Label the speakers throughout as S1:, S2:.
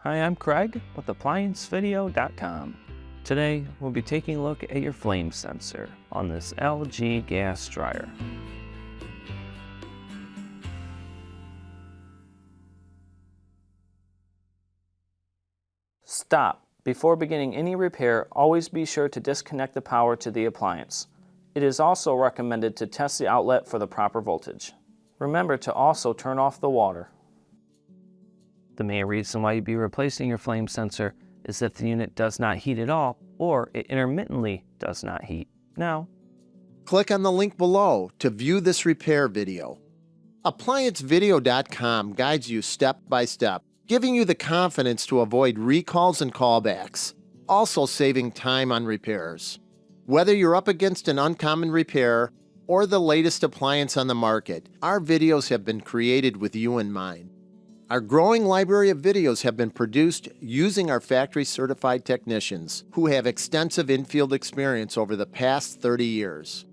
S1: Hi, I'm Craig with ApplianceVideo.com. Today, we'll be taking a look at your flame sensor on this LG gas dryer. Stop. Before beginning any repair, always be sure to disconnect the power to the appliance. It is also recommended to test the outlet for the proper voltage. Remember to also turn off the water. The main reason why you'd be replacing your flame sensor is if the unit does not heat at all or it intermittently does not heat. Now,
S2: click on the link below to view this repair video. ApplianceVideo.com guides you step by step, giving you the confidence to avoid recalls and callbacks, also saving time on repairs. Whether you're up against an uncommon repair or the latest appliance on the market, our videos have been created with you in mind. Our growing library of videos have been produced using our factory-certified technicians who have extensive infield experience over the past 30 years.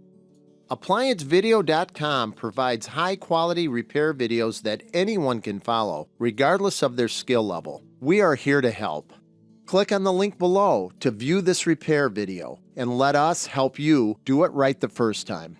S2: ApplianceVideo.com provides high-quality repair videos that anyone can follow, regardless of their skill level. We are here to help. Click on the link below to view this repair video and let us help you do it right the first time.